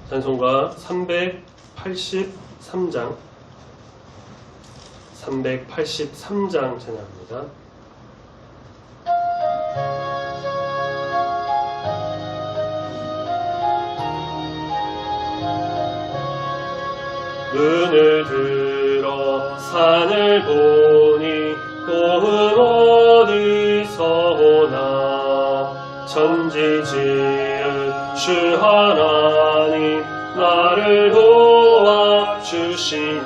찬송가 383장 찬양합니다. 눈을 들어 산을 보니 도움은 어디서 오나 천지 지은 주 하나님 나를 도와주시네.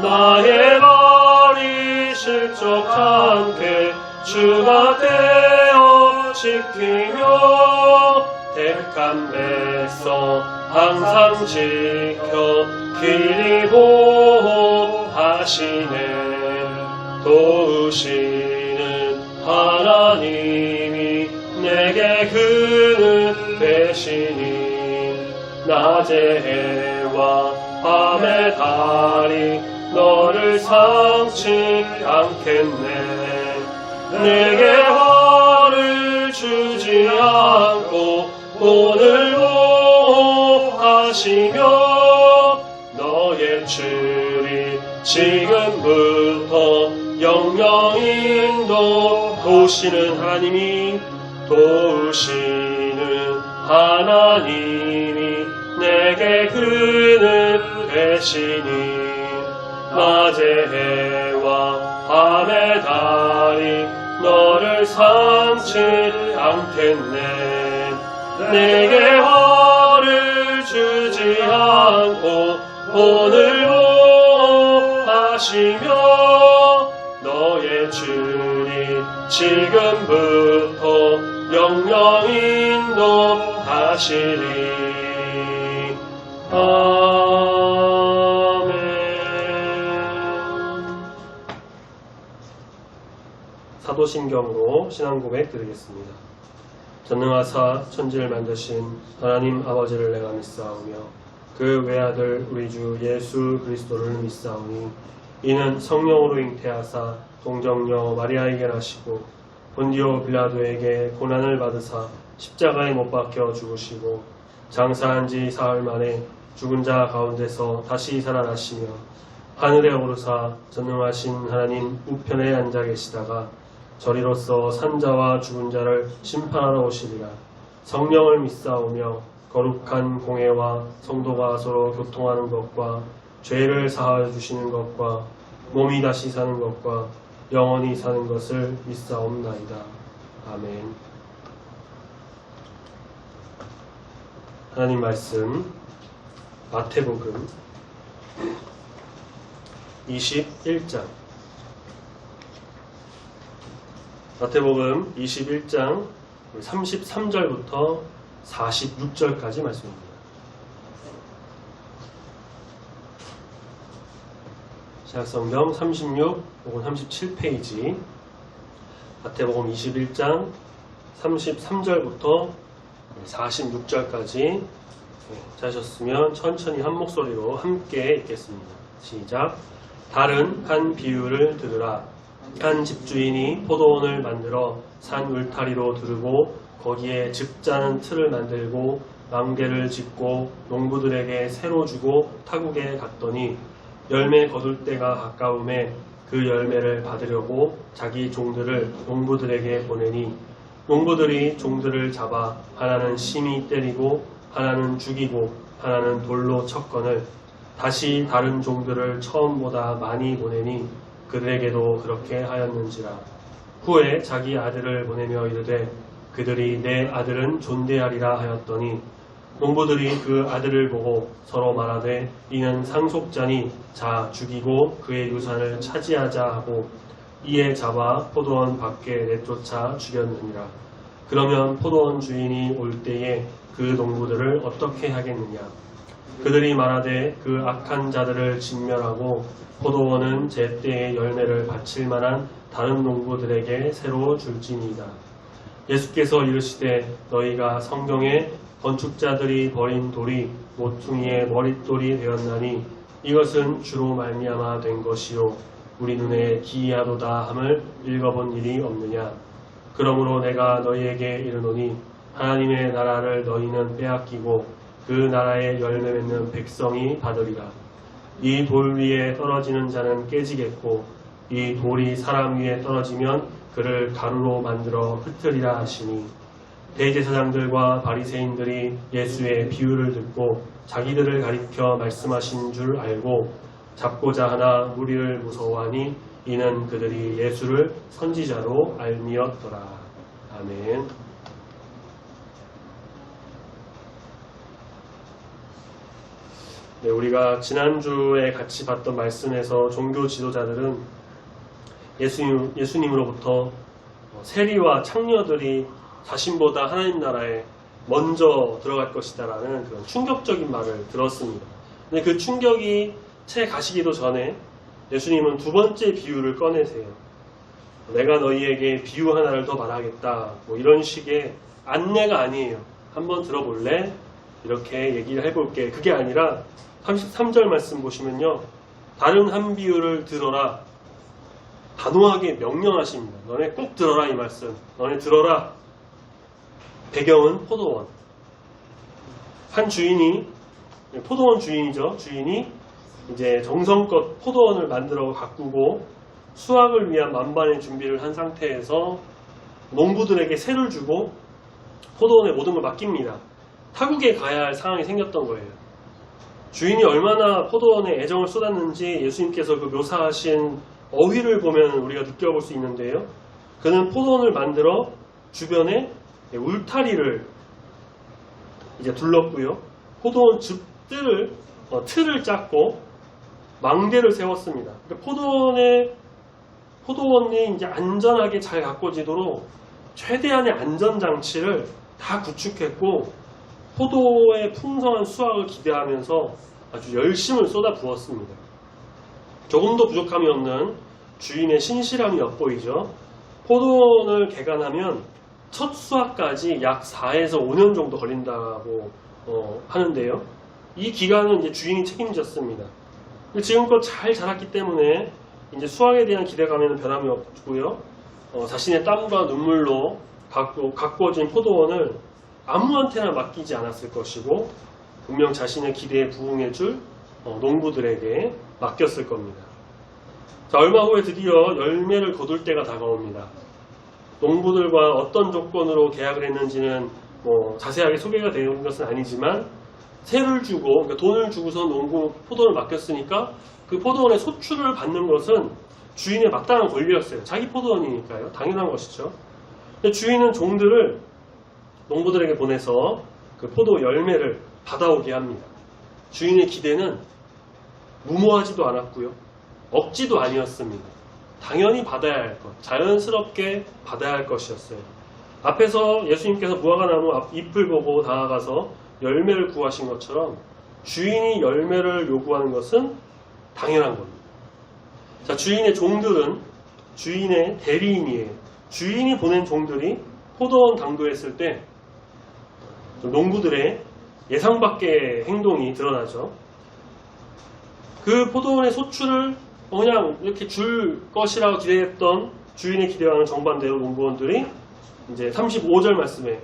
나의 발이 실족 않게 주가 되어 지키며 택한 백성 항상 지켜 길이 보호하시네. 도우시는 하나님이 내게 그는 되시니 낮의 해와 밤의 달이 너를 상치 않겠네. 내게 화를 주지 않고 오늘 보호하시며 너의 줄이 지금부터 영영 인도하시는 하나님이 도우시는 하나님이 내게 그는 되시니 낮의 해와 밤의 달이 너를 상치 않겠네. 내게 화를 주지 않고 오늘 보호하시며 너의 줄이 지금부터 영영 인도하시리. 아멘. 사도신경으로 신앙고백 드리겠습니다. 전능하사 천지를 만드신 하나님 아버지를 내가 믿사오며 그 외아들 우리 주 예수 그리스도를 믿사오니 이는 성령으로 잉태하사 동정녀 마리아에게 나시고 본디오 빌라도에게 고난을 받으사 십자가에 못 박혀 죽으시고 장사한 지 사흘 만에 죽은 자 가운데서 다시 살아나시며 하늘에 오르사 전능하신 하나님 우편에 앉아 계시다가 저리로서 산자와 죽은 자를 심판하러 오시리라. 성령을 믿사오며 거룩한 공회와 성도가 서로 교통하는 것과 죄를 사하여 주시는 것과 몸이 다시 사는 것과 영원히 사는 것을 믿사옵나이다. 아멘. 하나님 말씀 마태복음 21장 마태복음 21장 33절부터 46절까지 말씀입니다. 신약성경 36 혹은 37페이지 마태복음 21장 33절부터 46절까지 자셨으면 천천히 한 목소리로 함께 읽겠습니다. 시작. 다른 한 비유를 들으라. 한 집주인이 포도원을 만들어 산 울타리로 두르고 거기에 즙 짜는 틀을 만들고 망대를 짓고 농부들에게 새로 주고 타국에 갔더니 열매 거둘 때가 가까움에 그 열매를 받으려고 자기 종들을 농부들에게 보내니 농부들이 종들을 잡아 하나는 심히 때리고 하나는 죽이고 하나는 돌로 쳤거늘 다시 다른 종들을 처음보다 많이 보내니 그들에게도 그렇게 하였는지라. 후에 자기 아들을 보내며 이르되 그들이 내 아들은 존대하리라 하였더니 농부들이 그 아들을 보고 서로 말하되 이는 상속자니 자 죽이고 그의 유산을 차지하자 하고 이에 잡아 포도원 밖에 내쫓아 죽였느니라. 그러면 포도원 주인이 올 때에 그 농부들을 어떻게 하겠느냐. 그들이 말하되 그 악한 자들을 진멸하고 포도원은 제때에 열매를 바칠 만한 다른 농부들에게 새로 줄지니이다. 예수께서 이르시되 너희가 성경에 건축자들이 버린 돌이 모퉁이의 머릿돌이 되었나니 이것은 주로 말미암아 된 것이요 우리 눈에 기이하도다 함을 읽어본 일이 없느냐. 그러므로 내가 너희에게 이르노니 하나님의 나라를 너희는 빼앗기고 그 나라의 열매 맺는 백성이 받으리라. 이 돌 위에 떨어지는 자는 깨지겠고 이 돌이 사람 위에 떨어지면 그를 가루로 만들어 흩으리라 하시니 대제사장들과 바리새인들이 예수의 비유를 듣고 자기들을 가리켜 말씀하신 줄 알고 잡고자 하나 무리를 무서워하니 이는 그들이 예수를 선지자로 알미었더라. 아멘. 네, 우리가 지난주에 같이 봤던 말씀에서 종교 지도자들은 예수님으로부터 세리와 창녀들이 자신보다 하나님 나라에 먼저 들어갈 것이다라는 그런 충격적인 말을 들었습니다. 근데 그 충격이 채 가시기도 전에 예수님은 두 번째 비유를 꺼내세요. 내가 너희에게 비유 하나를 더 말하겠다. 뭐 이런 식의 안내가 아니에요. 한번 들어볼래? 이렇게 얘기를 해볼게. 그게 아니라 33절 말씀 보시면요. 다른 한 비유를 들어라. 단호하게 명령하십니다. 너네 꼭 들어라 이 말씀. 너네 들어라. 배경은 포도원. 한 주인이, 포도원 주인이죠. 주인이 이제 정성껏 포도원을 만들어 가꾸고 수확을 위한 만반의 준비를 한 상태에서 농부들에게 세를 주고 포도원의 모든 걸 맡깁니다. 타국에 가야 할 상황이 생겼던 거예요. 주인이 얼마나 포도원에 애정을 쏟았는지 예수님께서 그 묘사하신 어휘를 보면 우리가 느껴볼 수 있는데요. 그는 포도원을 만들어 주변에 울타리를 이제 둘렀고요. 포도원 즙들을 틀을 짰고 망대를 세웠습니다. 그러니까 포도원이 이제 안전하게 잘 가꿔지도록 최대한의 안전장치를 다 구축했고 포도의 풍성한 수확을 기대하면서 아주 열심을 쏟아 부었습니다. 조금도 부족함이 없는 주인의 신실함이 엿보이죠. 포도원을 개간하면 첫 수확까지 약 4에서 5년 정도 걸린다고 하는데요. 이 기간은 이제 주인이 책임졌습니다. 지금껏 잘 자랐기 때문에 이제 수확에 대한 기대감에는 변함이 없고요. 자신의 땀과 눈물로 가꾸어진 포도원을 아무한테나 맡기지 않았을 것이고 분명 자신의 기대에 부응해줄 농부들에게 맡겼을 겁니다. 자, 얼마 후에 드디어 열매를 거둘 때가 다가옵니다. 농부들과 어떤 조건으로 계약을 했는지는 자세하게 소개가 되는 것은 아니지만 세를 주고 그러니까 돈을 주고서 농부 포도원을 맡겼으니까 그 포도원의 소출을 받는 것은 주인의 마땅한 권리였어요. 자기 포도원이니까요. 당연한 것이죠. 근데 주인은 종들을 농부들에게 보내서 그 포도 열매를 받아오게 합니다. 주인의 기대는 무모하지도 않았고요. 억지도 아니었습니다. 당연히 받아야 할 것, 자연스럽게 받아야 할 것이었어요. 앞에서 예수님께서 무화과나무 잎을 보고 다가가서 열매를 구하신 것처럼 주인이 열매를 요구하는 것은 당연한 겁니다. 자, 주인의 종들은 주인의 대리인이에요. 주인이 보낸 종들이 포도원 당도했을 때 농부들의 예상 밖의 행동이 드러나죠. 그 포도원의 소출을 그냥 이렇게 줄 것이라고 기대했던 주인의 기대와는 정반대로 농부원들이 이제 35절 말씀에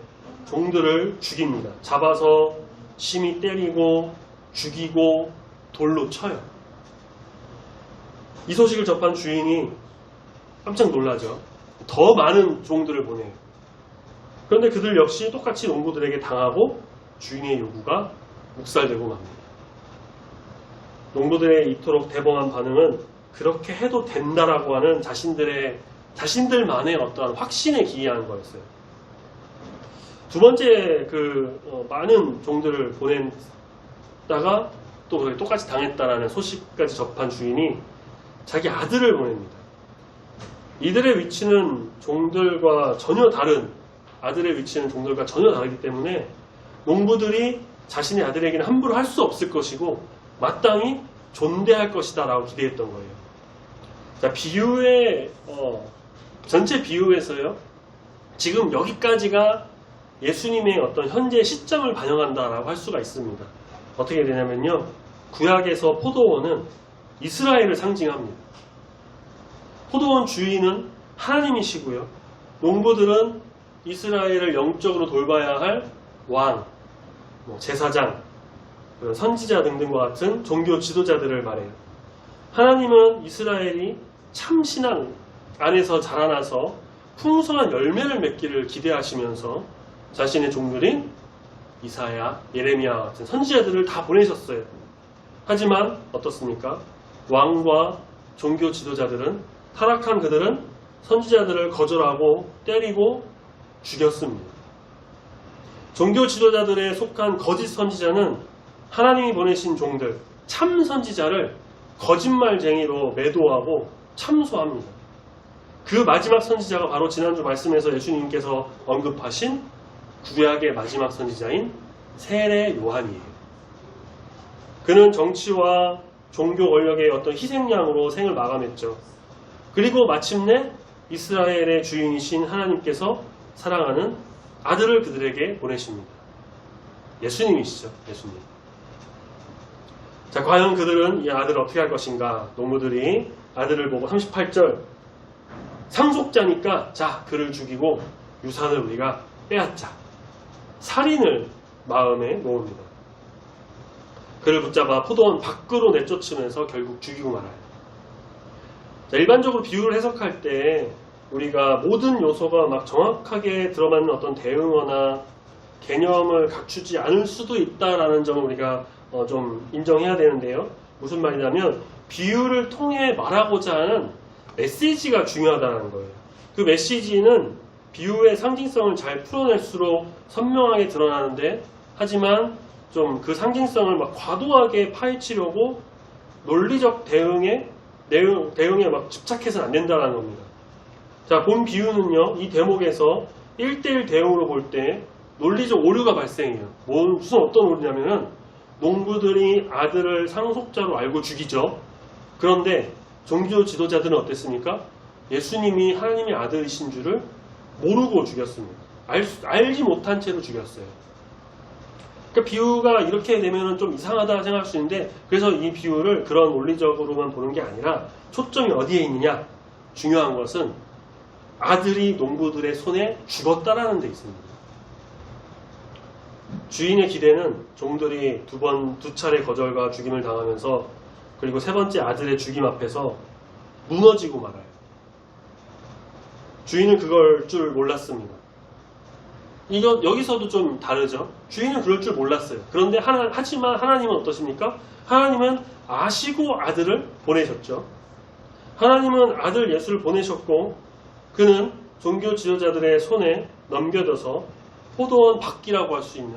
종들을 죽입니다. 잡아서 심히 때리고 죽이고 돌로 쳐요. 이 소식을 접한 주인이 깜짝 놀라죠. 더 많은 종들을 보내요. 그런데 그들 역시 똑같이 농부들에게 당하고 주인의 요구가 묵살되고 맙니다. 농부들의 이토록 대범한 반응은 그렇게 해도 된다라고 하는 자신들만의 어떠한 확신에 기이한 거였어요. 두 번째 많은 종들을 보냈다가 또 똑같이 당했다라는 소식까지 접한 주인이 자기 아들을 보냅니다. 이들의 위치는 종들과 전혀 다른 아들의 위치는 종들과 전혀 다르기 때문에 농부들이 자신의 아들에게는 함부로 할 수 없을 것이고 마땅히 존대할 것이다 라고 기대했던 거예요. 자, 전체 비유에서요. 지금 여기까지가 예수님의 어떤 현재 시점을 반영한다라고 할 수가 있습니다. 어떻게 되냐면요. 구약에서 포도원은 이스라엘을 상징합니다. 포도원 주인은 하나님이시고요. 농부들은 이스라엘을 영적으로 돌봐야 할 왕, 제사장, 그런 선지자 등등과 같은 종교 지도자들을 말해요. 하나님은 이스라엘이 참 신앙 안에서 자라나서 풍성한 열매를 맺기를 기대하시면서 자신의 종들인 이사야, 예레미야 같은 선지자들을 다 보내셨어요. 하지만 어떻습니까? 왕과 종교 지도자들은, 타락한 그들은 선지자들을 거절하고 때리고 죽였습니다. 종교 지도자들에 속한 거짓 선지자는 하나님이 보내신 종들, 참 선지자를 거짓말쟁이로 매도하고 참소합니다. 그 마지막 선지자가 바로 지난주 말씀에서 예수님께서 언급하신 구약의 마지막 선지자인 세례 요한이에요. 그는 정치와 종교 권력의 어떤 희생양으로 생을 마감했죠. 그리고 마침내 이스라엘의 주인이신 하나님께서 사랑하는 아들을 그들에게 보내십니다. 예수님이시죠. 예수님. 자, 과연 그들은 이 아들을 어떻게 할 것인가? 농부들이 아들을 보고 38절, 상속자니까 자, 그를 죽이고 유산을 우리가 빼앗자. 살인을 마음에 놓습니다. 그를 붙잡아 포도원 밖으로 내쫓으면서 결국 죽이고 말아요. 자, 일반적으로 비유를 해석할 때 우리가 모든 요소가 막 정확하게 들어맞는 어떤 대응어나 개념을 갖추지 않을 수도 있다라는 점을 우리가 좀 인정해야 되는데요. 무슨 말이냐면 비유를 통해 말하고자 하는 메시지가 중요하다는 거예요. 그 메시지는 비유의 상징성을 잘 풀어낼수록 선명하게 드러나는데, 하지만 좀 그 상징성을 막 과도하게 파헤치려고 논리적 대응에 막 집착해서는 안 된다는 겁니다. 자, 본 비유는요, 이 대목에서 1대1 대응으로 볼 때 논리적 오류가 발생해요. 무슨 어떤 오류냐면은 농부들이 아들을 상속자로 알고 죽이죠. 그런데 종교 지도자들은 어땠습니까? 예수님이 하나님의 아들이신 줄을 모르고 죽였습니다. 알지 못한 채로 죽였어요. 그러니까 비유가 이렇게 되면 좀 이상하다 생각할 수 있는데, 그래서 이 비유를 그런 논리적으로만 보는 게 아니라 초점이 어디에 있느냐? 중요한 것은 아들이 농부들의 손에 죽었다라는 데 있습니다. 주인의 기대는 종들이 두 차례 거절과 죽임을 당하면서, 그리고 세 번째 아들의 죽임 앞에서 무너지고 말아요. 주인은 그걸 줄 몰랐습니다. 여기서도 좀 다르죠. 주인은 그럴 줄 몰랐어요. 그런데 하지만 하나님은 어떠십니까? 하나님은 아시고 아들을 보내셨죠. 하나님은 아들 예수를 보내셨고, 그는 종교 지도자들의 손에 넘겨져서 포도원 밖이라고 할 수 있는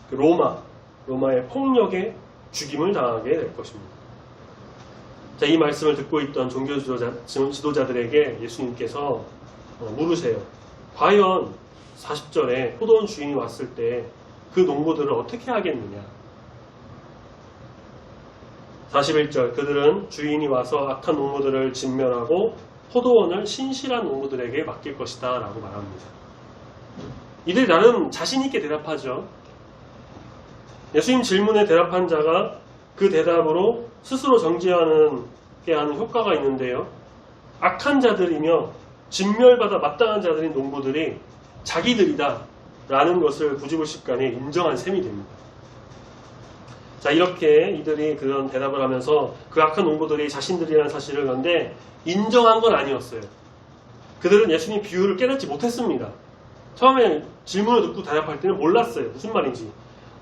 그 로마의 폭력에 죽임을 당하게 될 것입니다. 자, 이 말씀을 듣고 있던 종교 지도자들에게 예수님께서 물으세요. 과연 40절에 포도원 주인이 왔을 때 그 농부들을 어떻게 하겠느냐? 41절, 그들은 주인이 와서 악한 농부들을 진멸하고 포도원을 신실한 농부들에게 맡길 것이다 라고 말합니다. 이들이 나름 자신있게 대답하죠. 예수님 질문에 대답한 자가 그 대답으로 스스로 정죄하게 하는 효과가 있는데요. 악한 자들이며 진멸받아 마땅한 자들인 농부들이 자기들이다 라는 것을 부지불식간에 인정한 셈이 됩니다. 자, 이렇게 이들이 그런 대답을 하면서 그 악한 농부들이 자신들이라는 사실을 그런데 인정한 건 아니었어요. 그들은 예수님 비유를 깨닫지 못했습니다. 처음에 질문을 듣고 대답할 때는 몰랐어요. 무슨 말인지.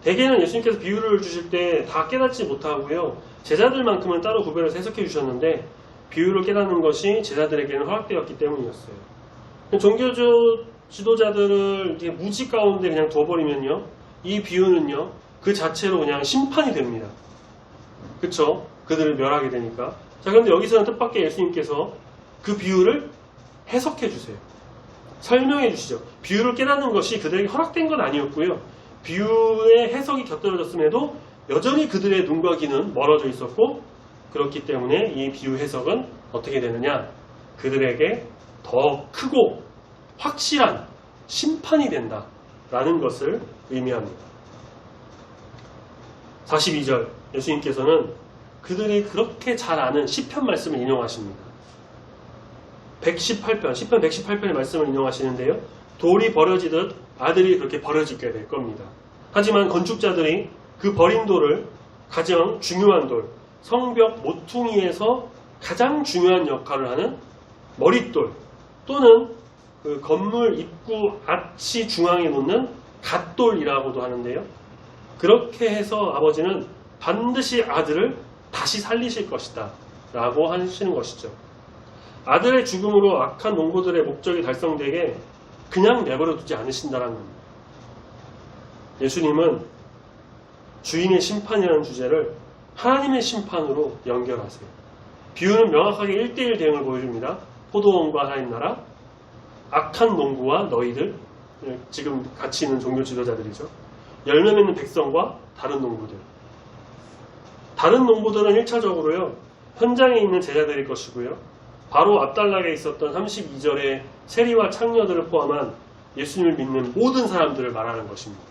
대개는 예수님께서 비유를 주실 때 다 깨닫지 못하고요. 제자들만큼은 따로 구별해서 해석해 주셨는데 비유를 깨닫는 것이 제자들에게는 허락되었기 때문이었어요. 종교 지도자들을 이제 무지 가운데 그냥 둬버리면요. 이 비유는요. 그 자체로 그냥 심판이 됩니다. 그쵸? 그들을 멸하게 되니까. 자, 그런데 여기서는 뜻밖의 예수님께서 그 비유를 해석해 주세요. 설명해 주시죠. 비유를 깨닫는 것이 그들에게 허락된 건 아니었고요. 비유의 해석이 곁들여졌음에도 여전히 그들의 눈과 귀는 멀어져 있었고, 그렇기 때문에 이 비유 해석은 어떻게 되느냐? 그들에게 더 크고 확실한 심판이 된다라는 것을 의미합니다. 42절, 예수님께서는 그들이 그렇게 잘 아는 시편 말씀을 인용하십니다. 118편, 시편 118편의 말씀을 인용하시는데요. 돌이 버려지듯 아들이 그렇게 버려지게 될 겁니다. 하지만 건축자들이 그 버린 돌을 가장 중요한 돌, 성벽 모퉁이에서 가장 중요한 역할을 하는 머릿돌 또는 그 건물 입구 아치 중앙에 놓는 갓돌이라고도 하는데요. 그렇게 해서 아버지는 반드시 아들을 다시 살리실 것이다 라고 하시는 것이죠. 아들의 죽음으로 악한 농부들의 목적이 달성되게 그냥 내버려 두지 않으신다는 겁니다. 예수님은 주인의 심판이라는 주제를 하나님의 심판으로 연결하세요. 비유는 명확하게 1:1 대응을 보여줍니다. 포도원과 하나님 나라, 악한 농부와 너희들, 지금 같이 있는 종교 지도자들이죠. 열매 맺는 백성과 다른 농부들. 다른 농부들은 1차적으로요. 현장에 있는 제자들일 것이고요. 바로 앞단락에 있었던 32절의 세리와 창녀들을 포함한 예수님을 믿는 모든 사람들을 말하는 것입니다.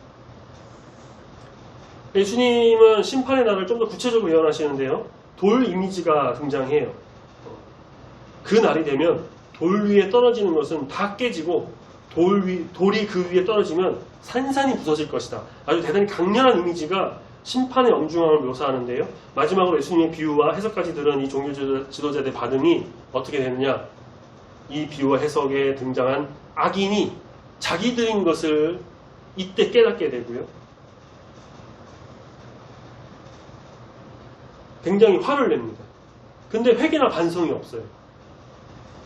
예수님은 심판의 날을 좀 더 구체적으로 예언하시는데요. 돌 이미지가 등장해요. 그 날이 되면 돌 위에 떨어지는 것은 다 깨지고 돌이 그 위에 떨어지면 산산이 부서질 것이다. 아주 대단히 강렬한 이미지가 심판의 엄중함을 묘사하는데요. 마지막으로 예수님의 비유와 해석까지 들은 이 종교 지도자들의 반응이 어떻게 되느냐. 이 비유와 해석에 등장한 악인이 자기들인 것을 이때 깨닫게 되고요. 굉장히 화를 냅니다. 근데 회개나 반성이 없어요.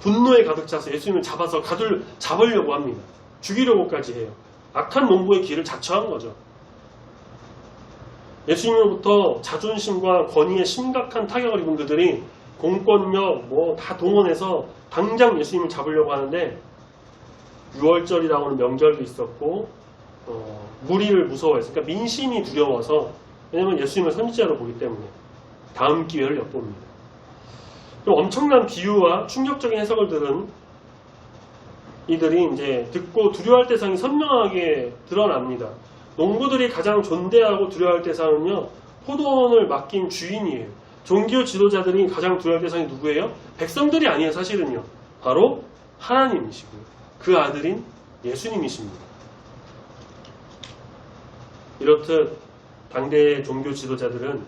분노에 가득 차서 예수님을 잡아서 잡으려고 합니다. 죽이려고까지 해요. 악한 농부의 길을 자처한 거죠. 예수님으로부터 자존심과 권위에 심각한 타격을 입은 그들이 공권력 다 동원해서 당장 예수님을 잡으려고 하는데 6월절이라고 하는 명절도 있었고 무리를 무서워해서 그러니까 민심이 두려워서 왜냐하면 예수님을 선지자로 보기 때문에 다음 기회를 엿봅니다. 엄청난 비유와 충격적인 해석을 들은 이들이 이제 듣고 두려워할 대상이 선명하게 드러납니다. 농부들이 가장 존대하고 두려워할 대상은요, 포도원을 맡긴 주인이에요. 종교 지도자들이 가장 두려워할 대상이 누구예요? 백성들이 아니에요, 사실은요. 바로 하나님이시고요. 그 아들인 예수님이십니다. 이렇듯 당대의 종교 지도자들은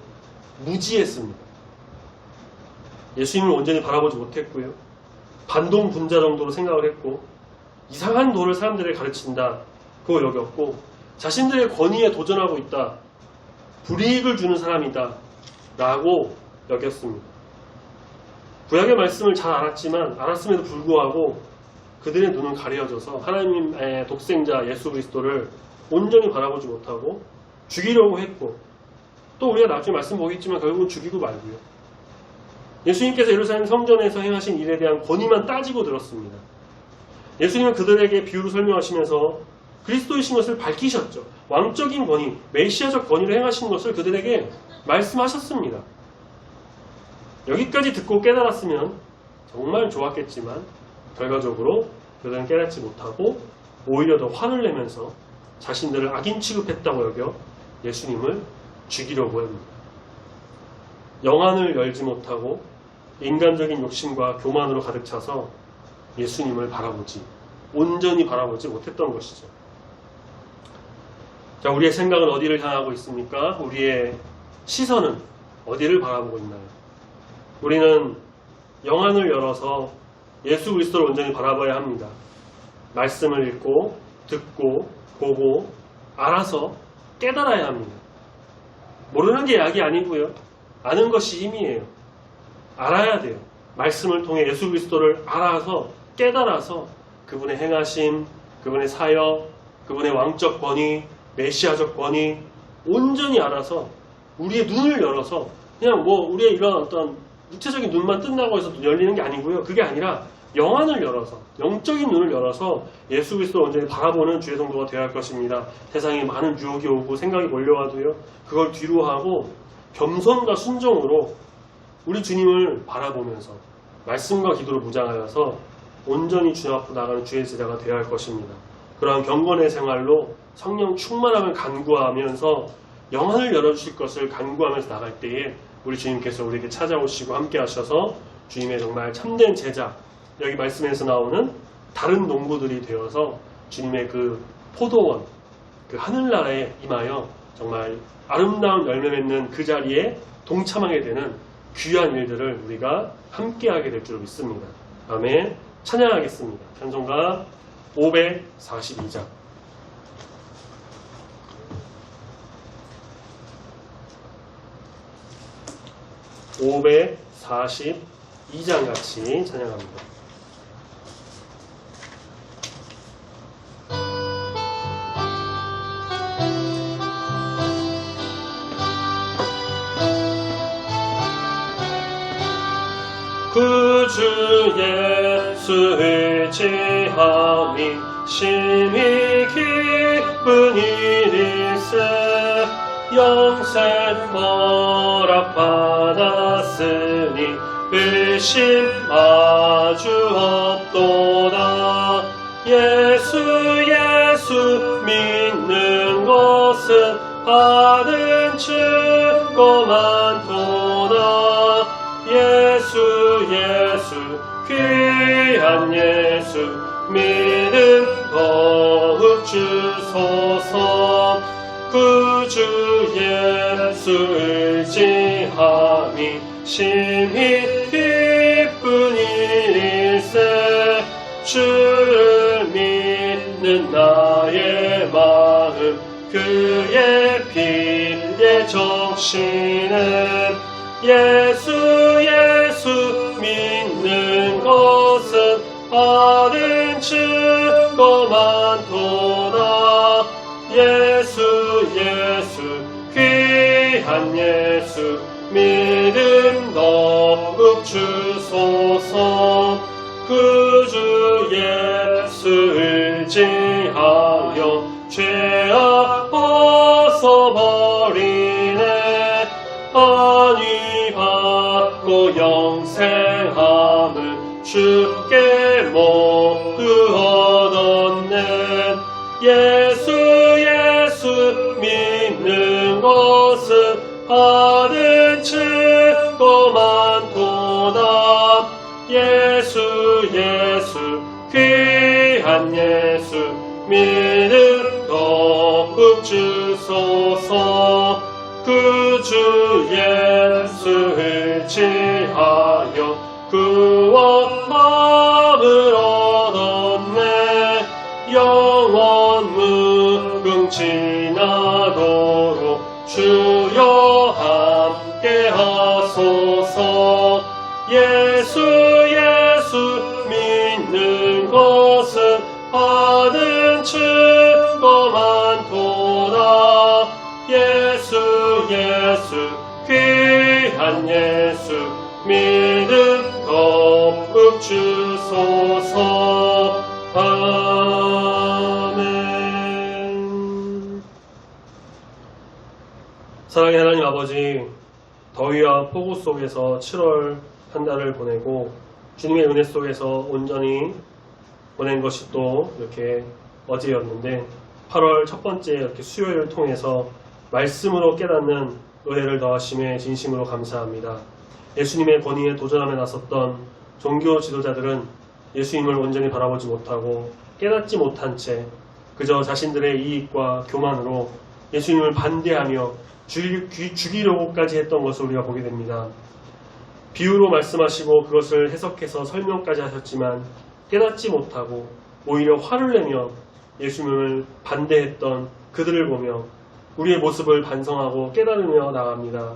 무지했습니다. 예수님을 온전히 바라보지 못했고요. 반동분자 정도로 생각을 했고 이상한 도를 사람들에게 가르친다. 그걸 여겼고 자신들의 권위에 도전하고 있다. 불이익을 주는 사람이다. 라고 여겼습니다. 구약의 말씀을 잘 알았음에도 불구하고 그들의 눈은 가려져서 하나님의 독생자 예수 그리스도를 온전히 바라보지 못하고 죽이려고 했고 또 우리가 나중에 말씀 보겠지만 결국은 죽이고 말고요. 예수님께서 예루살렘 성전에서 행하신 일에 대한 권위만 따지고 들었습니다. 예수님은 그들에게 비유로 설명하시면서 그리스도이신 것을 밝히셨죠. 왕적인 권위, 메시아적 권위를 행하신 것을 그들에게 말씀하셨습니다. 여기까지 듣고 깨달았으면 정말 좋았겠지만 결과적으로 그들은 깨닫지 못하고 오히려 더 화를 내면서 자신들을 악인 취급했다고 여겨 예수님을 죽이려고 합니다. 영안을 열지 못하고 인간적인 욕심과 교만으로 가득 차서 예수님을 온전히 바라보지 못했던 것이죠. 자, 우리의 생각은 어디를 향하고 있습니까? 우리의 시선은 어디를 바라보고 있나요? 우리는 영안을 열어서 예수 그리스도를 온전히 바라봐야 합니다. 말씀을 읽고 듣고 보고 알아서 깨달아야 합니다. 모르는 게 약이 아니고요. 아는 것이 힘이에요. 알아야 돼요. 말씀을 통해 예수 그리스도를 알아서 깨달아서 그분의 행하심, 그분의 사역, 그분의 왕적 권위, 메시아적 권위 온전히 알아서 우리의 눈을 열어서 그냥 우리의 이런 어떤 육체적인 눈만 뜬다고 해서 열리는 게 아니고요. 그게 아니라 영안을 열어서 영적인 눈을 열어서 예수 그리스도를 온전히 바라보는 주의 성도가 되어야 할 것입니다. 세상에 많은 유혹이 오고 생각이 몰려와도요. 그걸 뒤로 하고 겸손과 순종으로 우리 주님을 바라보면서 말씀과 기도로 무장하여서 온전히 주 앞으로 나가는 주의 제자가 되어야 할 것입니다. 그러한 경건의 생활로 성령 충만함을 간구하면서 영안을 열어주실 것을 간구하면서 나갈 때에 우리 주님께서 우리에게 찾아오시고 함께 하셔서 주님의 정말 참된 제자, 여기 말씀에서 나오는 다른 농부들이 되어서 주님의 그 포도원, 그 하늘나라에 임하여 정말 아름다운 열매 맺는 그 자리에 동참하게 되는 귀한 일들을 우리가 함께하게 될 줄 믿습니다. 아멘. 찬양하겠습니다. 찬송가 542장. 542장 같이 찬양합니다. 구주 예수 의지함이 심히 기쁜 일일세. 영생 허락받았으니 의심 아주 없도다. 예수 믿는 것은 받은 증거 많도다. 예수 귀한 예수 믿음 더욱 주소서. 구주 예수 의지함이 심히 기쁜 일일세. 주를 믿는 나의 마음 그의 피에 적시네. 예수 믿는 것은 받은 증거 많도다. 예수 귀한 예수 믿음 더욱 주소서. 구주 예수 의지하여 죄악 벗어버리네. 안위 받고 영생함을 주께 모두 얻었네. 예수 믿는 것은 받은 증거 많도다. 예수 귀한 예수 믿음 더욱 주소서. 구주 예수 의지하여 구원함을 얻었네. 영원 무궁지나도록 주여 함께 하소서. 예수 믿는 것은 받은 증거 많도다. 예수 귀한 예수 믿음 더욱 주소서. 아멘. 사랑의 하나님 아버지, 더위와 폭우 속에서 7월 한 달을 보내고 주님의 은혜 속에서 온전히 보낸 것이 또 이렇게 어제였는데, 8월 첫 번째 이렇게 수요일을 통해서 말씀으로 깨닫는 은혜를 더하심에 진심으로 감사합니다. 예수님의 권위에 도전함에 나섰던 종교 지도자들은 예수님을 온전히 바라보지 못하고 깨닫지 못한 채 그저 자신들의 이익과 교만으로 예수님을 반대하며 죽이려고까지 했던 것을 우리가 보게 됩니다. 비유로 말씀하시고 그것을 해석해서 설명까지 하셨지만 깨닫지 못하고 오히려 화를 내며 예수님을 반대했던 그들을 보며 우리의 모습을 반성하고 깨달으며 나갑니다.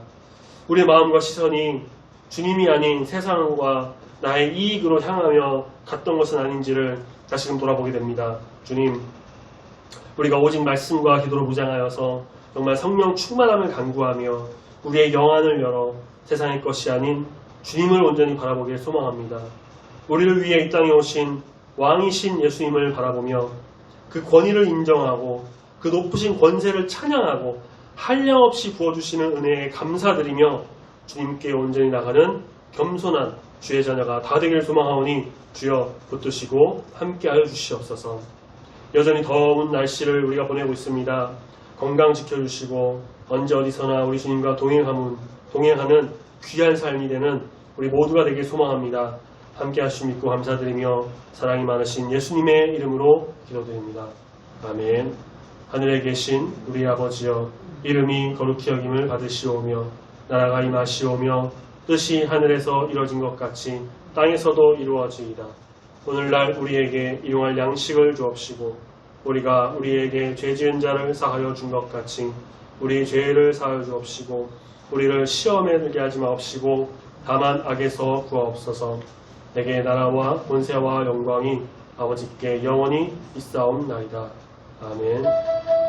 우리의 마음과 시선이 주님이 아닌 세상과 나의 이익으로 향하며 갔던 것은 아닌지를 다시금 돌아보게 됩니다. 주님, 우리가 오직 말씀과 기도로 무장하여서 정말 성령 충만함을 간구하며 우리의 영안을 열어 세상의 것이 아닌 주님을 온전히 바라보길 소망합니다. 우리를 위해 이 땅에 오신 왕이신 예수님을 바라보며 그 권위를 인정하고 그 높으신 권세를 찬양하고 한량없이 부어주시는 은혜에 감사드리며 주님께 온전히 나가는 겸손한 주의 자녀가 다 되길 소망하오니 주여 붙드시고 함께하여 주시옵소서. 여전히 더운 날씨를 우리가 보내고 있습니다. 건강 지켜주시고 언제 어디서나 우리 주님과 동행하는 귀한 삶이 되는 우리 모두가 되길 소망합니다. 함께 하심 믿고 감사드리며 사랑이 많으신 예수님의 이름으로 기도드립니다. 아멘. 하늘에 계신 우리 아버지여, 이름이 거룩히 여김을 받으시오며 나라가 임하시오며 뜻이 하늘에서 이루어진 것 같이 땅에서도 이루어지이다. 오늘날 우리에게 일용할 양식을 주옵시고 우리가 우리에게 죄 지은 자를 사하여 준 것 같이 우리 죄를 사하여 주옵시고 우리를 시험에 들게 하지 마옵시고 다만 악에서 구하옵소서. 내게 나라와 권세와 영광이 아버지께 영원히 있사옵나이다. 아멘.